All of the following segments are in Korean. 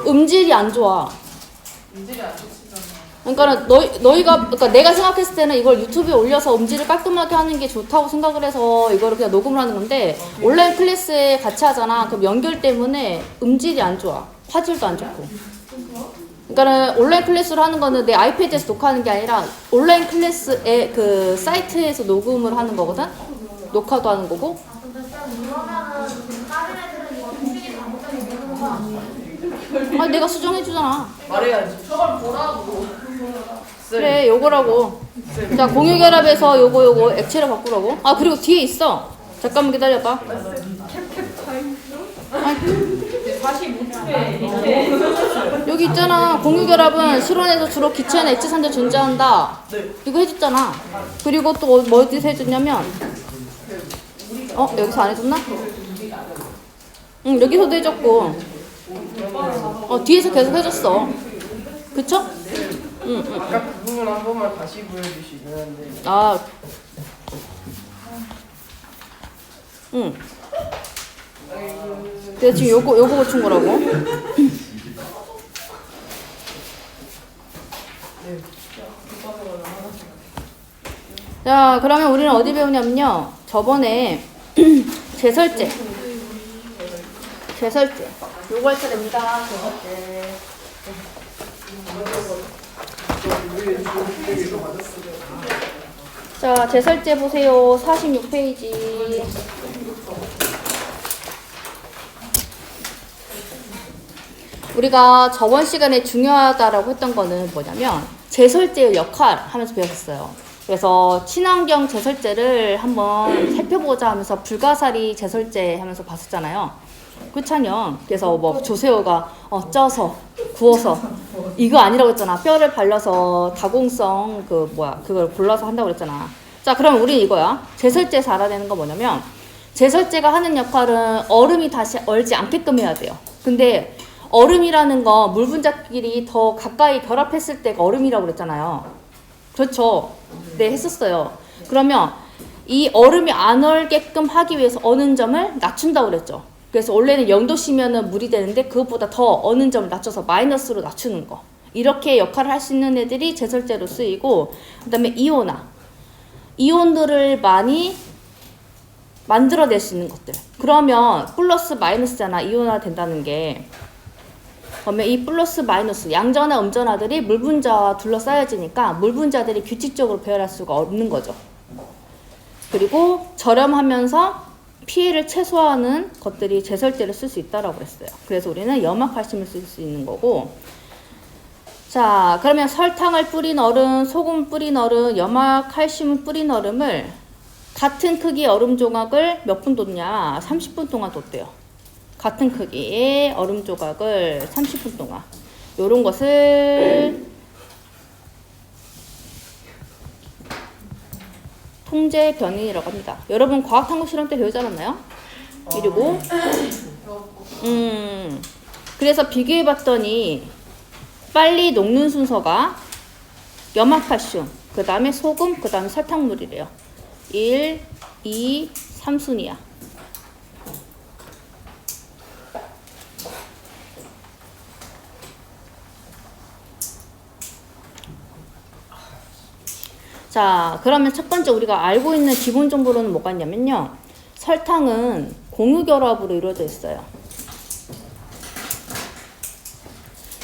음질이 안 좋아. 음질이 안 좋지잖아. 그러니까 그러니까 내가 생각했을 때는 이걸 유튜브에 올려서 음질을 깔끔하게 하는 게 좋다고 생각을 해서 이거를 그냥 녹음을 하는 건데 온라인 클래스에 같이 하잖아. 그럼 연결 때문에 음질이 안 좋아. 화질도 안 좋고. 그러니까는 온라인 클래스로 하는 거는 내 아이패드에서 녹화하는 게 아니라 온라인 클래스의 그 사이트에서 녹음을 하는 거거든. 녹화도 하는 거고. 아, 내가 수정해주잖아. 말해야지. 저걸 보라고. 그래, 요거라고. 자, 공유 결합에서 요거 액체로 바꾸라고. 아, 그리고 뒤에 있어. 잠깐만 기다려봐. 45초에 이렇게. 여기 있잖아. 공유 결합은 실온에서 주로 기체나 액체산재 존재한다. 네. 이거 해줬잖아. 그리고 또 뭐 어디서 해줬냐면, 여기서 안 해줬나? 응, 여기서도 해줬고, 뒤에서 계속 해줬어. 그쵸? 응. 아까 그 부분 한 번만 다시 보여주시면 안 돼요? 아, 응. 내가 지금 요거 고친 거라고. 자, 그러면 우리는 어디 배우냐면요. 저번에 제설제. 요거 할 차례입니다. 제설제. 자, 제설제 보세요. 46페이지. 우리가 저번 시간에 중요하다라고 했던 거는 뭐냐면 제설제의 역할 하면서 배웠어요. 그래서 친환경 제설제를 한번 살펴보자 하면서 불가사리 제설제 하면서 봤었잖아요. 그렇잖아요. 그래서 뭐 조세호가 쪄서 구워서 이거 아니라고 했잖아. 뼈를 발라서 다공성 그걸 골라서 한다고 그랬잖아. 자, 그럼 우린 이거야. 제설제에서 알아야 되는 건 뭐냐면 제설제가 하는 역할은 얼음이 다시 얼지 않게끔 해야 돼요. 근데 얼음이라는 거 물 분자끼리 더 가까이 결합했을 때가 얼음이라고 그랬잖아요. 그렇죠? 네, 했었어요. 그러면 이 얼음이 안 얼게끔 하기 위해서 어는 점을 낮춘다고 그랬죠. 그래서 원래는 0도씨면은 물이 되는데 그것보다 더 어는 점을 낮춰서 마이너스로 낮추는 거. 이렇게 역할을 할 수 있는 애들이 제설제로 쓰이고, 그 다음에 이온들을 많이 만들어낼 수 있는 것들. 그러면 플러스 마이너스잖아. 이온화 된다는 게. 그러면 이 플러스 마이너스 양전화 음전화들이 물 분자와 둘러싸여지니까 물 분자들이 규칙적으로 배열할 수가 없는 거죠. 그리고 저렴하면서 피해를 최소화하는 것들이 제설제를 쓸 수 있다라고 그랬어요. 그래서 우리는 염화칼슘을 쓸 수 있는 거고. 자, 그러면 설탕을 뿌린 얼음, 소금을 뿌린 얼음, 염화칼슘을 뿌린 얼음을 같은 크기의 얼음 조각을 몇 분 뒀냐? 30분 동안 뒀대요. 같은 크기의 얼음 조각을 30분 동안. 요런 것을 통제 변인이라고 합니다. 여러분 과학 탐구 실험 때 배우지 않았나요? 그리고 그래서 비교해 봤더니 빨리 녹는 순서가 염화칼슘, 그 다음에 소금, 그 다음에 설탕물이래요. 1, 2, 3순위야. 자, 그러면 첫 번째 우리가 알고 있는 기본 정보로는 뭐가 있냐면요. 설탕은 공유결합으로 이루어져 있어요.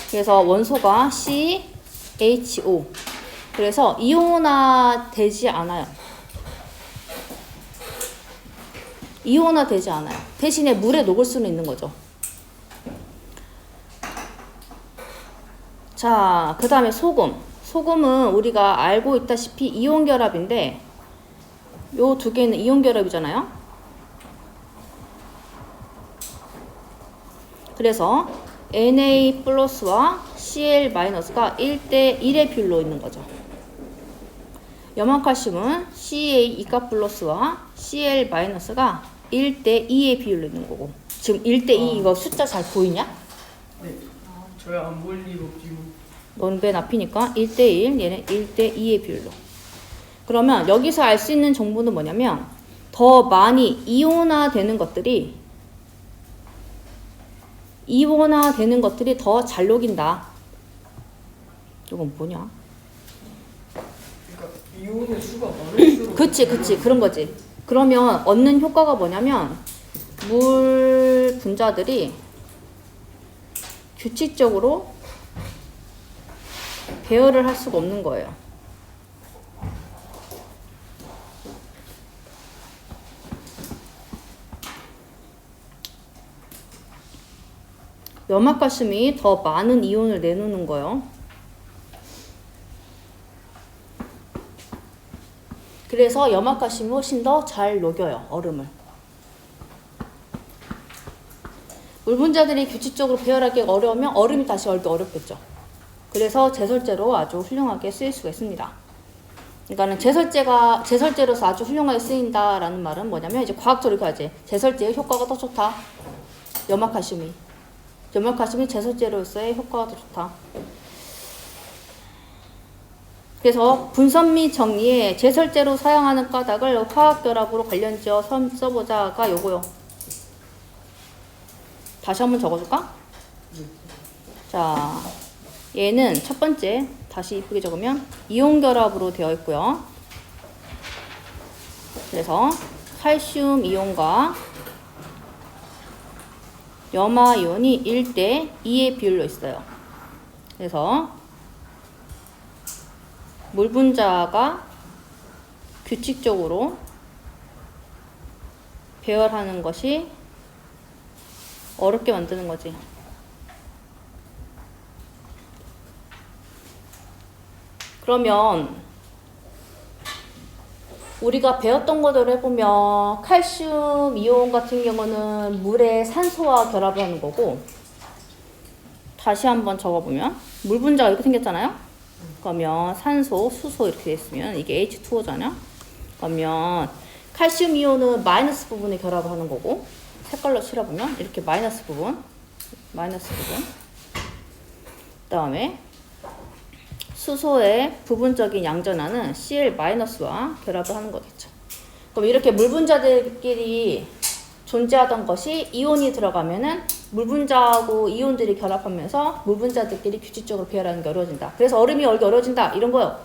그래서 원소가 CHO. 그래서 이온화 되지 않아요. 이온화 되지 않아요. 대신에 물에 녹을 수는 있는 거죠. 자, 그 다음에 소금. 소금은 우리가 알고 있다시피 이온 결합인데 요 두 개는 이온 결합이잖아요. 그래서 Na 플러스와 Cl 마이너스가 1대1의 비율로 있는 거죠. 염화칼슘은 CA 2가 플러스와 Cl 마이너스가 1대2의 비율로 있는 거고. 지금 1대2 이거 숫자 잘 보이냐? 네. 저야 안 보일 리가 없지고. 넌 맨 앞이니까 1대1, 얘는 1대2의 비율로. 그러면 여기서 알 수 있는 정보는 뭐냐면 더 많이 이온화 되는 것들이 이온화 되는 것들이 더 잘 녹인다. 이건 뭐냐? 그러니까 이온의 수가 많을수록 그치 그런 거지. 그러면 얻는 효과가 뭐냐면 물 분자들이 규칙적으로 배열을 할 수가 없는 거예요. 염화칼슘이 더 많은 이온을 내놓는 거예요. 그래서 염화칼슘이 훨씬 더 잘 녹여요, 얼음을. 물 분자들이 규칙적으로 배열하기 어려우면 얼음이 다시 얼기 어렵겠죠. 그래서 제설제로 아주 훌륭하게 쓰일 수가 있습니다. 그러니까는 제설제로서 아주 훌륭하게 쓰인다라는 말은 뭐냐면 이제 과학적으로 이렇게 하지. 제설제의 효과가 더 좋다. 염화칼슘이 제설제로서의 효과가 더 좋다. 그래서 분선 및 정리에 제설제로 사용하는 까닭을 화학결합으로 관련지어 써보자가 요거요. 다시 한번 적어줄까? 자, 얘는 첫 번째 다시 이쁘게 적으면 이온결합으로 되어 있고요. 그래서 칼슘 이온과 염화 이온이 1대 2의 비율로 있어요. 그래서 물 분자가 규칙적으로 배열하는 것이 어렵게 만드는 거지. 그러면 우리가 배웠던 것대로 해보면 칼슘 이온 같은 경우는 물에 산소와 결합을 하는 거고, 다시 한번 적어보면 물 분자가 이렇게 생겼잖아요. 그러면 산소, 수소 이렇게 돼 있으면 이게 H2O잖아요. 그러면 칼슘 이온은 마이너스 부분에 결합을 하는 거고, 색깔로 칠해보면 이렇게 마이너스 부분 그다음에 수소의 부분적인 양전하는 Cl-와 결합을 하는 거겠죠. 그럼 이렇게 물 분자들끼리 존재하던 것이 이온이 들어가면은 물 분자하고 이온들이 결합하면서 물 분자들끼리 규칙적으로 배열하는 게 어려워진다. 그래서 얼음이 얼기 어려워진다. 이런 거요.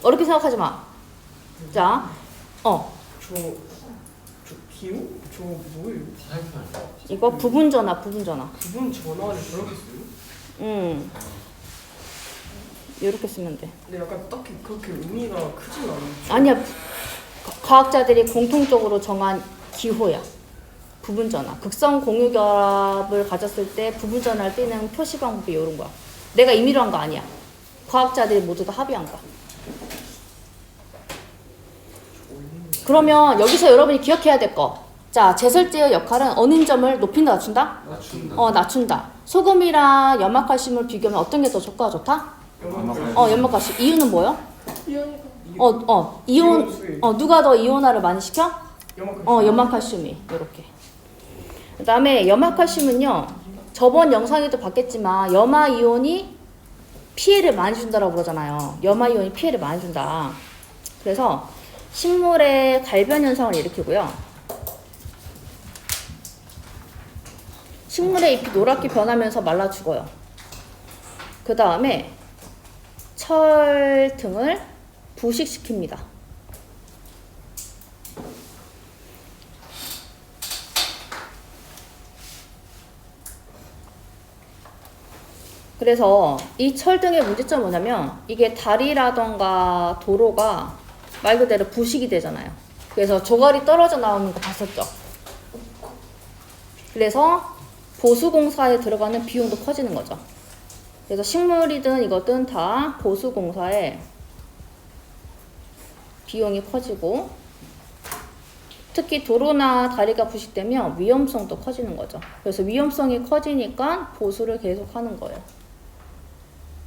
어렵게 생각하지 마. 자, 저 기호? 저 뭐예요? 이거 부분전화. 부분 전화를 저렇게 써요? 이렇게 쓰면 돼. 근데 약간 딱히 그렇게 의미가 크진 않죠. 아니야. 과학자들이 공통적으로 정한 기호야. 부분전화. 극성 공유결합을 가졌을 때 부분전화를 띄는 표시 방법이 이런 거야. 내가 임의로 한 거 아니야. 과학자들이 모두 다 합의한 거야. 그러면 여기서 여러분이 기억해야 될 거. 자, 제설제의 역할은 어느 점을 높인다, 낮춘다? 낮춘다. 소금이랑 염화칼슘을 비교하면 어떤 게 더 효과가 좋다? 염화칼슘. 이유는 뭐요? 이온, 누가 더 이온화를 많이 시켜? 염화칼슘이. 이렇게. 그 다음에 염화칼슘은요, 저번 영상에도 봤겠지만, 염화이온이 피해를 많이 준다라고 그러잖아요. 염화이온이 피해를 많이 준다. 그래서 식물의 갈변 현상을 일으키고요. 식물의 잎이 노랗게 변하면서 말라 죽어요. 그 다음에 철 등을 부식시킵니다. 그래서 이 철 등의 문제점은 뭐냐면 이게 다리라던가 도로가 말 그대로 부식이 되잖아요. 그래서 조각이 떨어져 나오는 거 봤었죠. 그래서 보수공사에 들어가는 비용도 커지는 거죠. 그래서 식물이든 이거든 다 보수공사에 비용이 커지고, 특히 도로나 다리가 부식되면 위험성도 커지는 거죠. 그래서 위험성이 커지니까 보수를 계속 하는 거예요.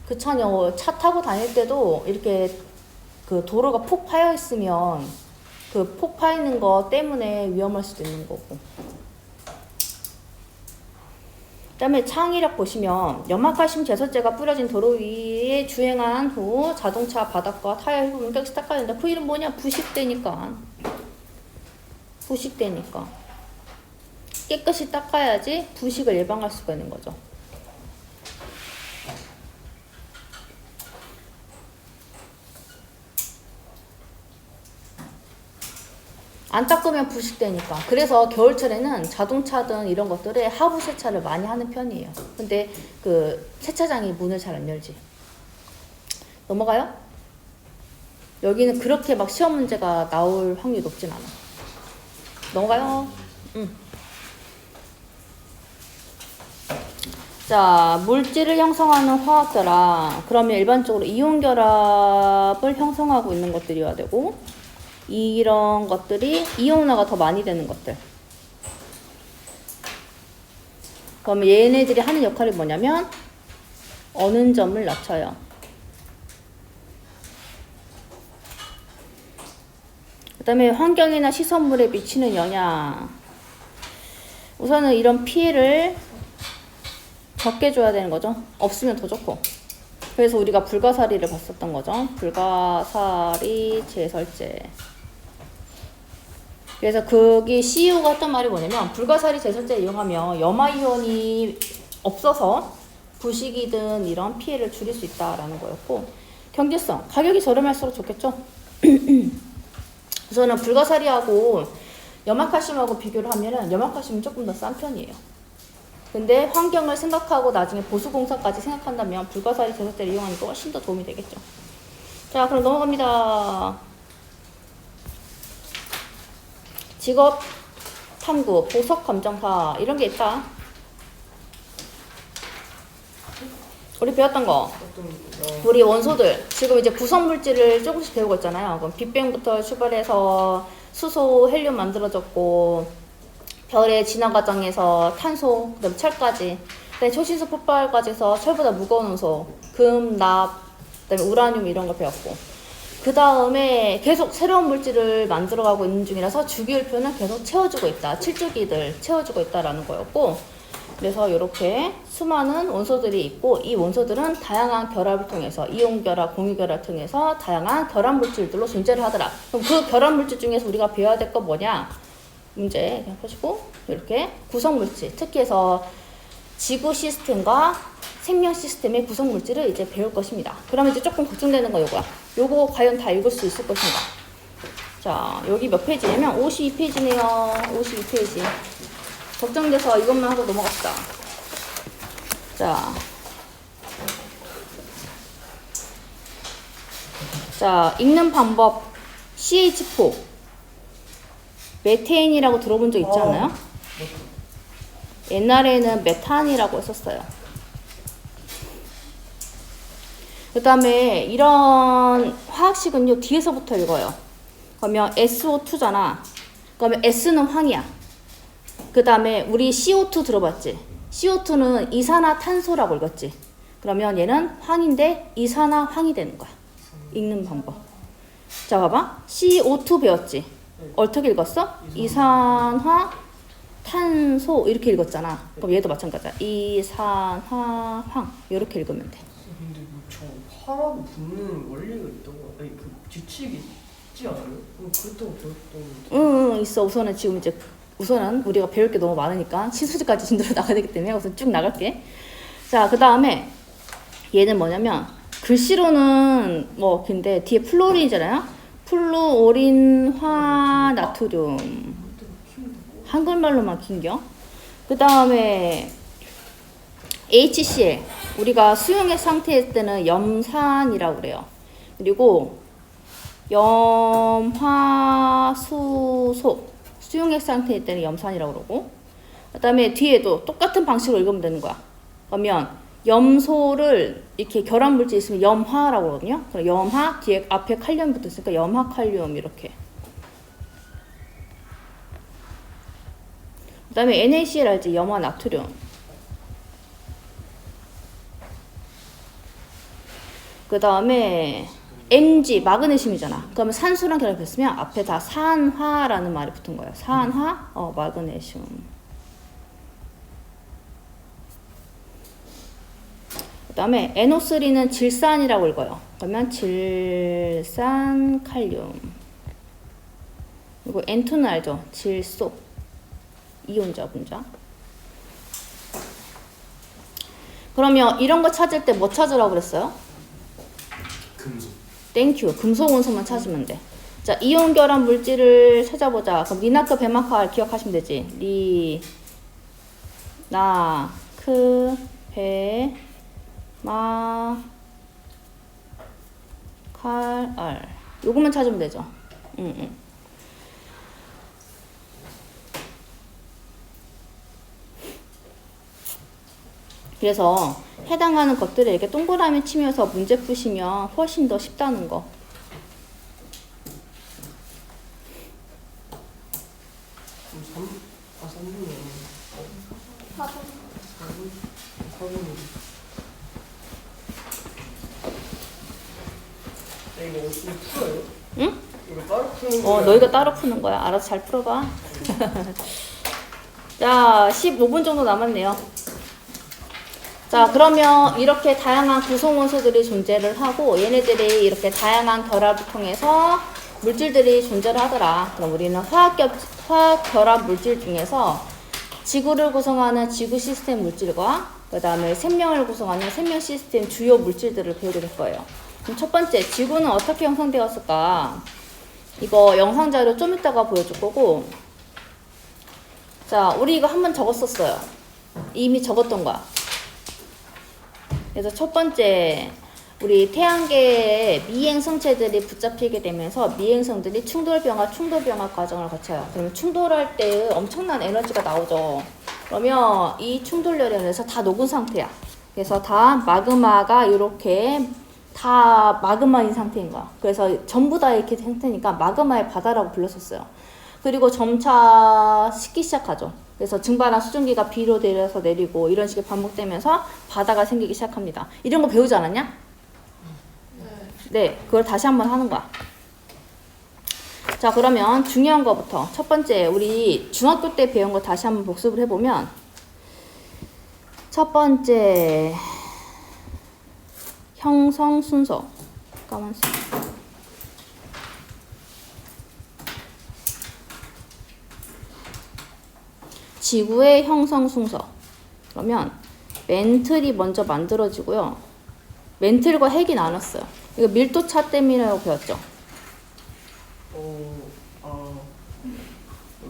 그렇잖아요. 차 타고 다닐 때도 이렇게 그 도로가 폭 파여 있으면 그 폭 파이는 거 때문에 위험할 수도 있는 거고. 그다음에 창의력 보시면 염화칼슘 제설제가 뿌려진 도로 위에 주행한 후 자동차 바닥과 타이어 부분을 깨끗이 닦아야 된다. 그 이름 뭐냐? 부식되니까. 깨끗이 닦아야지 부식을 예방할 수가 있는 거죠. 안 닦으면 부식되니까. 그래서 겨울철에는 자동차든 이런 것들에 하부 세차를 많이 하는 편이에요. 근데 그 세차장이 문을 잘 안 열지. 넘어가요? 여기는 그렇게 막 시험 문제가 나올 확률이 높진 않아. 넘어가요? 자, 물질을 형성하는 화학결합. 그러면 일반적으로 이온 결합을 형성하고 있는 것들이어야 되고, 이런 것들이 이온화가 더 많이 되는 것들. 그러면 얘네들이 하는 역할이 뭐냐면 어는 점을 낮춰요. 그 다음에 환경이나 시설물에 미치는 영향. 우선은 이런 피해를 적게 줘야 되는 거죠. 없으면 더 좋고. 그래서 우리가 불가사리를 봤었던 거죠. 불가사리 제설제. 그래서 거기 CEO가 했던 말이 뭐냐면 불가사리 제설제 이용하면 염화이온이 없어서 부식이든 이런 피해를 줄일 수 있다라는 거였고, 경제성. 가격이 저렴할수록 좋겠죠. 우선은 불가사리하고 염화칼슘하고 비교를 하면은 염화칼슘이 조금 더 싼 편이에요. 근데 환경을 생각하고 나중에 보수공사까지 생각한다면 불가사리 제설제를 이용하는 게 훨씬 더 도움이 되겠죠. 자, 그럼 넘어갑니다. 직업 탐구, 보석 감정사 이런 게 있다. 우리 배웠던 거. 우리 원소들 지금 이제 구성 물질을 조금씩 배우고 있잖아요. 그럼 빅뱅부터 출발해서 수소, 헬륨 만들어졌고, 별의 진화 과정에서 탄소, 그다음 철까지, 그다음에 초신수 폭발까지 해서 철보다 무거운 원소, 금, 납, 그다음에 우라늄 이런 거 배웠고, 그 다음에 계속 새로운 물질을 만들어가고 있는 중이라서 주기율표는 계속 채워주고 있다. 7주기들 채워주고 있다라는 거였고, 그래서 이렇게 수많은 원소들이 있고, 이 원소들은 다양한 결합을 통해서 이온 결합, 공유 결합을 통해서 다양한 결합 물질들로 존재를 하더라. 그럼 그 결합 물질 중에서 우리가 배워야 될 거 뭐냐? 문제 그냥 펴시고, 이렇게 구성 물질, 특히 해서 지구 시스템과 생명 시스템의 구성 물질을 이제 배울 것입니다. 그러면 이제 조금 걱정되는 거 요거야. 요거 과연 다 읽을 수 있을 것인가? 자, 여기 몇 페이지냐면 52페이지네요. 52페이지. 걱정돼서 이것만 하고 넘어갑시다. 자, 읽는 방법. CH4. 메테인이라고 들어본 적 있지 않아요? 옛날에는 메탄이라고 했었어요. 그 다음에 이런 화학식은요, 뒤에서부터 읽어요. 그러면 SO2잖아. 그러면 S는 황이야. 그 다음에 우리 CO2 들어봤지? CO2는 이산화탄소라고 읽었지? 그러면 얘는 황인데 이산화황이 되는 거야. 읽는 방법. 자, 봐봐. CO2 배웠지? 어떻게 읽었어? 이산화탄소 이렇게 읽었잖아. 그럼 얘도 마찬가지야. 이산화황 이렇게 읽으면 돼. 근데 저 화라고 붙는 원리가 있다고, 아니 그 규칙이 있지 않아요? 그렇다고 배웠던. 응, 있어. 우선은 우리가 배울 게 너무 많으니까 신수지까지 진도로 나가야 되기 때문에 우선 쭉 나갈게. 자, 그 다음에 얘는 뭐냐면 글씨로는 뭐 근데 뒤에 플로린이잖아요. 플루오린화 나트륨. 한글말로만 긴겨. 그 다음에 HCl. 우리가 수용액 상태일 때는 염산이라고 그래요. 그리고 염화수소. 수용액 상태일 때는 염산이라고 그러고, 그 다음에 뒤에도 똑같은 방식으로 읽으면 되는 거야. 그러면 염소를 이렇게 결합물질 있으면 염화라고 그러거든요. 그럼 염화, 뒤에 앞에 칼륨이 붙었으니까 염화칼륨 이렇게. 그 다음에 NaCl 알지? 염화나트륨. 그 다음에 Mg, 마그네슘이잖아. 그러면 산소랑 결합했으면 앞에 다 산화라는 말이 붙은 거예요. 산화, 마그네슘. 그 다음에 NO3는 질산이라고 읽어요. 그러면 질산칼륨. 그리고 N2는 알죠? 질소. 이온자 분자. 그러면 이런 거 찾을 때 뭐 찾으라고 그랬어요? 금속. 땡큐. 금속 원소만 찾으면 돼. 자, 이온 결합 물질을 찾아보자. 그럼 리나크 베마칼 기억하시면 되지. 리, 나, 크, 베, 마, 칼, 알. 요것만 찾으면 되죠. 그래서 해당하는 것들을 이렇게 동그라미 치면서 문제 푸시면 훨씬 더 쉽다는 거. 그럼 3분이야. 4분. 4분. 이거 어떻게 풀어요? 응? 이거 따로 푸는 거야? 너희가 따로 푸는 거야. 알아서 잘 풀어봐. 자, 15분 정도 남았네요. 자, 그러면 이렇게 다양한 구성 원소들이 존재를 하고 얘네들이 이렇게 다양한 결합을 통해서 물질들이 존재를 하더라. 그럼 우리는 화학 결합 물질 중에서 지구를 구성하는 지구 시스템 물질과 그 다음에 생명을 구성하는 생명 시스템 주요 물질들을 배우게 될 거예요. 그럼 첫 번째, 지구는 어떻게 형성되었을까? 이거 영상 자료 좀 이따가 보여줄 거고, 자, 우리 이거 한번 적었었어요. 이미 적었던 거야. 그래서 첫 번째, 우리 태양계에 미행성체들이 붙잡히게 되면서 미행성들이 충돌병합 과정을 거쳐요. 그러면 충돌할 때 엄청난 에너지가 나오죠. 그러면 이 충돌열에 의해서 다 녹은 상태야. 그래서 다 마그마가 이렇게 다 마그마인 상태인 거야. 그래서 전부 다 이렇게 상태니까 마그마의 바다라고 불렀었어요. 그리고 점차 식기 시작하죠. 그래서 증발한 수증기가 비로 내려서 내리고 이런 식의 반복되면서 바다가 생기기 시작합니다. 이런 거 배우지 않았냐? 네, 그걸 다시 한번 하는 거야. 자, 그러면 중요한 거부터 첫 번째, 우리 중학교 때 배운 거 다시 한번 복습을 해보면, 첫 번째 형성 순서. 까만색. 지구의 형성 순서. 그러면 멘틀이 먼저 만들어지고요. 멘틀과 핵이 나눴어요. 이거 밀도 차댐이라고 배웠죠?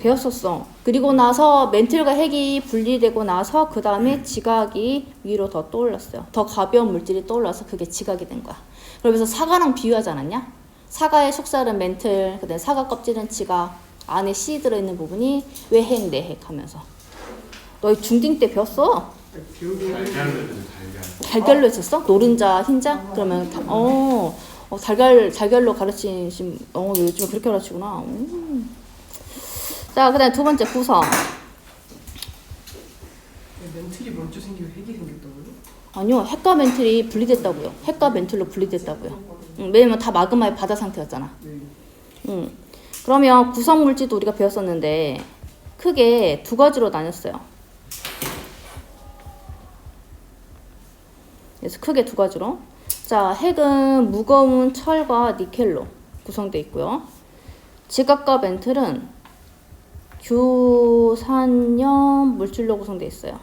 배웠었어. 그리고 나서 멘틀과 핵이 분리되고 나서 그 다음에 지각이 위로 더 떠올랐어요. 더 가벼운 물질이 떠올라서 그게 지각이 된 거야. 그러면서 사과랑 비유하지 않았냐? 사과의 속살은 멘틀, 그 다음에 사과 껍질은 지각, 안에 씨 들어있는 부분이 외핵, 내핵 하면서. 너희 중딩 때 배웠어? 달걀로 했었어? 노른자, 흰자? 그러면 달걀로 가르치신 요즘에 그렇게 가르치구나. 자, 그 다음에 두 번째 구성. 멘틀이 먼저 생기고 핵이 생겼다고요? 아니요, 핵과 멘틀이 분리됐다고요. 핵과 멘틀로 분리됐다고요. 왜냐면 다 마그마의 바다 상태였잖아. 네. 그러면 구성 물질도 우리가 배웠었는데 크게 두 가지로 나뉘었어요. 그래서 크게 두 가지로. 자, 핵은 무거운 철과 니켈로 구성되어 있고요. 지각과 멘틀은 규산염 물질로 구성되어 있어요.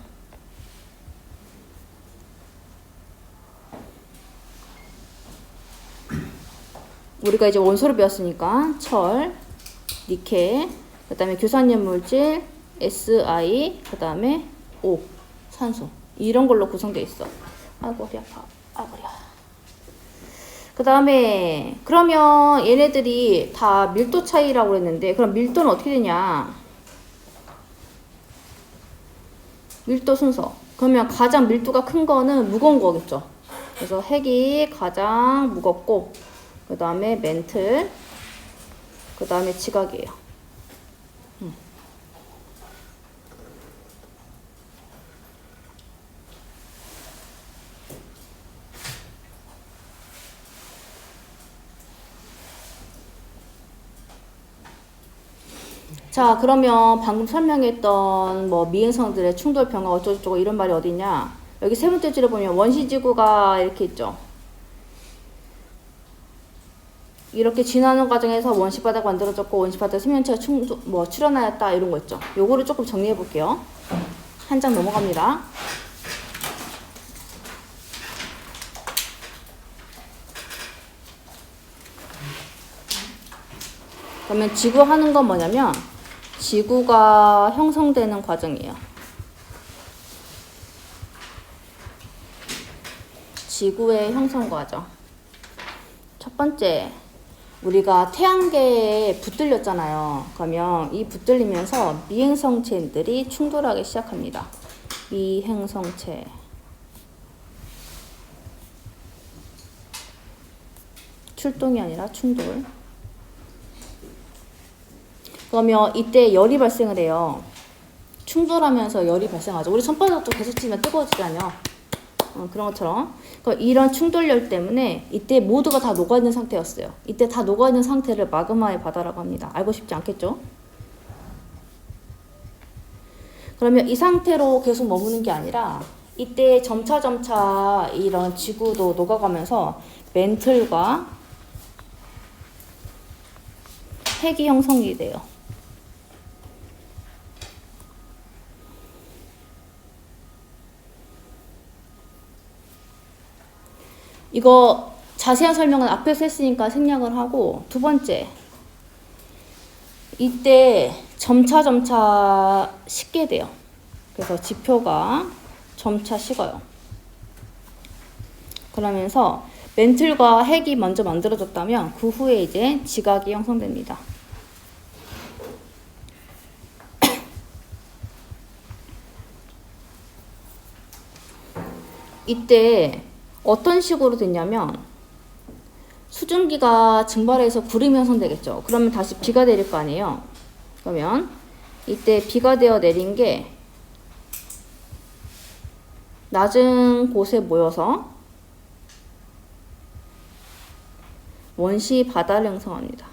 우리가 이제 원소를 배웠으니까 철, 니켈, 그 다음에 규산염 물질, Si, 그 다음에 O, 산소. 이런 걸로 구성되어 있어. 아이고, 허리 아파. 아이고, 허리야. 그 다음에, 그러면 얘네들이 다 밀도 차이라고 했는데, 그럼 밀도는 어떻게 되냐? 밀도 순서. 그러면 가장 밀도가 큰 거는 무거운 거겠죠. 그래서 핵이 가장 무겁고, 그 다음에 멘틀, 그 다음에 지각이에요. 자, 그러면 방금 설명했던 뭐 미행성들의 충돌 병합 어쩌고저쩌고 이런 말이 어디 있냐? 여기 세 번째 줄에 보면 원시지구가 이렇게 있죠. 이렇게 진화하는 과정에서 원시 바다가 만들어졌고 원시 바다 생명체가 출현하였다 이런 거 있죠. 요거를 조금 정리해 볼게요. 한 장 넘어갑니다. 그러면 지구 하는 건 뭐냐면 지구가 형성되는 과정이에요. 지구의 형성 과정. 첫 번째, 우리가 태양계에 붙들렸잖아요. 그러면 이 붙들리면서 미행성체들이 충돌하기 시작합니다. 미행성체. 출동이 아니라 충돌. 그러면 이때 열이 발생을 해요. 충돌하면서 열이 발생하죠. 우리 손바닥도 계속 치면 뜨거워지잖아요. 그런 것처럼. 그러니까 이런 충돌열 때문에 이때 모두가 다 녹아있는 상태였어요. 이때 다 녹아있는 상태를 마그마의 바다라고 합니다. 알고 싶지 않겠죠? 그러면 이 상태로 계속 머무는 게 아니라 이때 점차 이런 지구도 녹아가면서 멘틀과 핵이 형성이 돼요. 이거 자세한 설명은 앞에서 했으니까 생략을 하고, 두 번째, 이때 점차 식게 돼요. 그래서 지표가 점차 식어요. 그러면서 멘틀과 핵이 먼저 만들어졌다면 그 후에 이제 지각이 형성됩니다. 이때 어떤 식으로 됐냐면 수증기가 증발해서 구름이 형성되겠죠. 그러면 다시 비가 내릴 거 아니에요. 그러면 이때 비가 되어 내린 게 낮은 곳에 모여서 원시 바다를 형성합니다.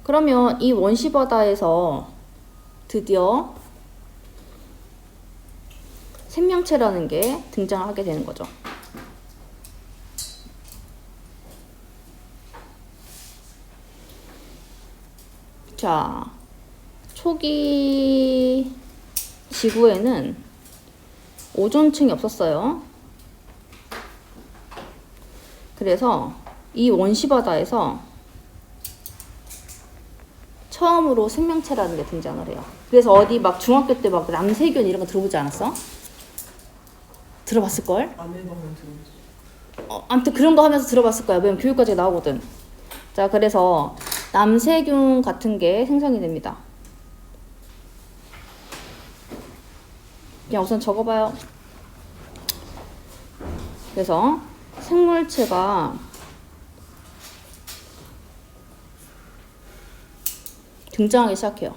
그러면 이 원시 바다에서 드디어 생명체라는 게 등장하게 되는 거죠. 자, 초기 지구에는 오존층이 없었어요. 그래서 이 원시바다에서 처음으로 생명체라는 게 등장을 해요. 그래서 어디 막 중학교 때 막 남세균 이런 거 들어보지 않았어? 들어봤을걸? 안 해보면 들었어. 아무튼 그런 거 하면서 들어봤을 거야. 왜냐면 교육과정에 나오거든. 자, 그래서 남세균 같은 게 생성이 됩니다. 그냥 우선 적어봐요. 그래서 생물체가 등장하기 시작해요.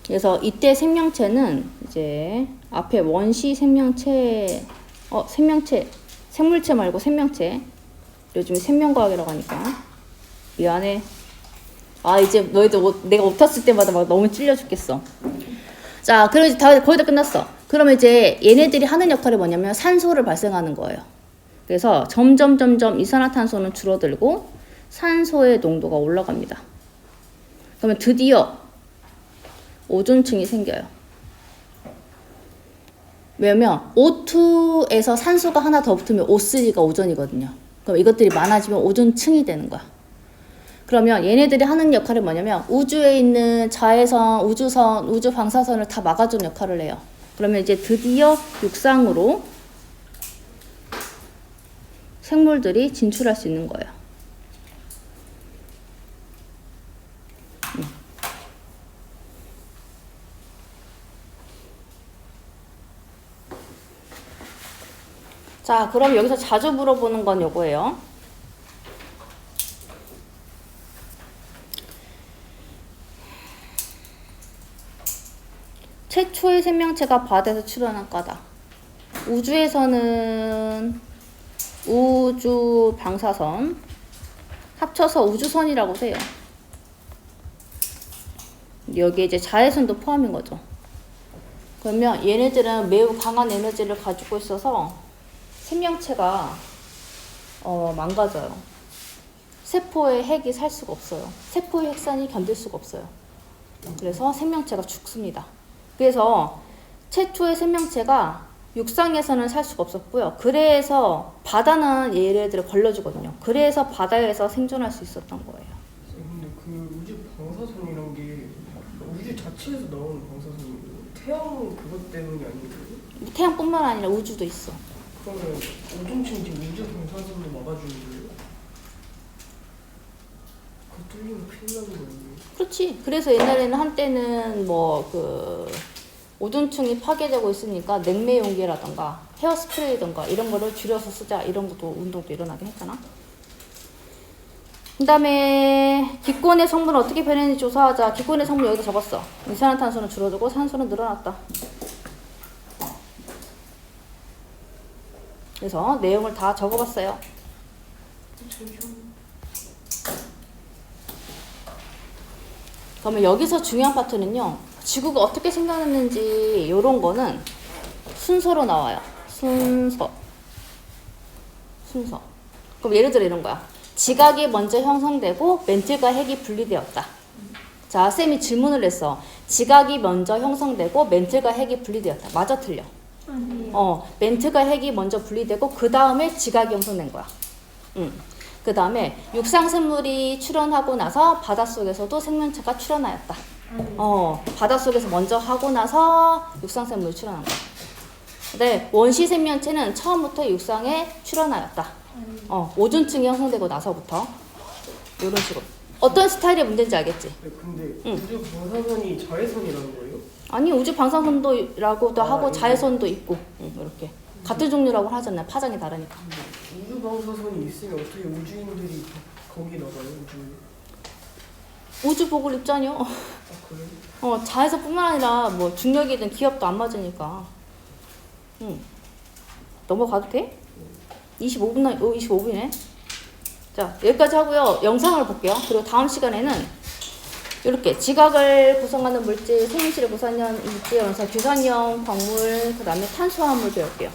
그래서 이때 생명체는 이제 앞에 원시 생명체, 생물체 말고 생명체. 요즘에 생명과학이라고 하니까. 미안해. 아, 이제 너희들 내가 옷 탔을 때마다 막 너무 찔려 죽겠어. 자, 그럼 이제 거의 다 끝났어. 그러면 이제 얘네들이 하는 역할이 뭐냐면 산소를 발생하는 거예요. 그래서 점점 이산화탄소는 줄어들고 산소의 농도가 올라갑니다. 그러면 드디어 오존층이 생겨요. 왜냐면 O2에서 산소가 하나 더 붙으면 O3가 오존이거든요. 그럼 이것들이 많아지면 오존층이 되는 거야. 그러면 얘네들이 하는 역할이 뭐냐면 우주에 있는 자외선, 우주선, 우주 방사선을 다 막아주는 역할을 해요. 그러면 이제 드디어 육상으로 생물들이 진출할 수 있는 거예요. 자, 그럼 여기서 자주 물어보는 건 요거예요. 최초의 생명체가 바다에서 출현한 까닭. 우주에서는 우주 방사선 합쳐서 우주선이라고 해요. 여기에 이제 자외선도 포함인 거죠. 그러면 얘네들은 매우 강한 에너지를 가지고 있어서 생명체가 망가져요. 세포의 핵이 살 수가 없어요. 세포의 핵산이 견딜 수가 없어요. 그래서 생명체가 죽습니다. 그래서 최초의 생명체가 육상에서는 살 수가 없었고요. 그래서 바다는 얘네들을 걸러주거든요. 그래서 바다에서 생존할 수 있었던 거예요. 근데 그 우주 방사선이란 게 우주 자체에서 나오는 방사선이에요. 태양 그것 때문이 아니에요? 태양뿐만 아니라 우주도 있어. 그러면 오존층 지금 우주 방사선도 막아주는 거예요? 그거 뚫리면 큰일 나는 거예요. 그렇지. 그래서 옛날에는 한때는 뭐 그 오존층이 파괴되고 있으니까 냉매 용기라던가 헤어스프레이던가 이런 거를 줄여서 쓰자 이런 것도 운동도 일어나긴 했잖아. 그 다음에 기권의 성분을 어떻게 변했는지 조사하자. 기권의 성분 여기다 적었어. 이산화탄소는 줄어들고 산소는 늘어났다. 그래서 내용을 다 적어봤어요. 그러면 여기서 중요한 파트는요. 지구가 어떻게 생겨났는지 이런 거는 순서로 나와요. 순서. 그럼 예를 들어 이런 거야. 지각이 먼저 형성되고 멘틀과 핵이 분리되었다. 자, 쌤이 질문을 했어. 지각이 먼저 형성되고 멘틀과 핵이 분리되었다. 맞아, 틀려? 멘트가 핵이 먼저 분리되고 그 다음에 지각이 형성된 거야. 그 다음에 육상생물이 출현하고 나서 바닷속에서도 생명체가 출현하였다. 바닷속에서 먼저 하고 나서 육상생물이 출현한 거야. 근데 원시 생명체는 처음부터 육상에 출현하였다. 오존층이 형성되고 나서부터 이런 식으로. 어떤 스타일의 문제인지 알겠지? 네, 근데 우주 방사선이 자외선이라는 거예요? 아니, 우주 방사선도라고도 하고 예. 자외선도 있고 이렇게 같은 종류라고 하잖아요. 파장이 다르니까. 우주 방사선이 있으면 어떻게 우주인들이 거기 나가요? 우주복을 입자뇨. 아 그래? 자외선뿐만 아니라 뭐 중력이든 기압도 안 맞으니까. 넘어가도 돼? 25분이네. 자, 여기까지 하고요. 영상을 볼게요. 그리고 다음 시간에는 이렇게 지각을 구성하는 물질, 생인실을 구성하는 물질, 그래서 규산형, 광물, 그 다음에 탄수화물 배울게요.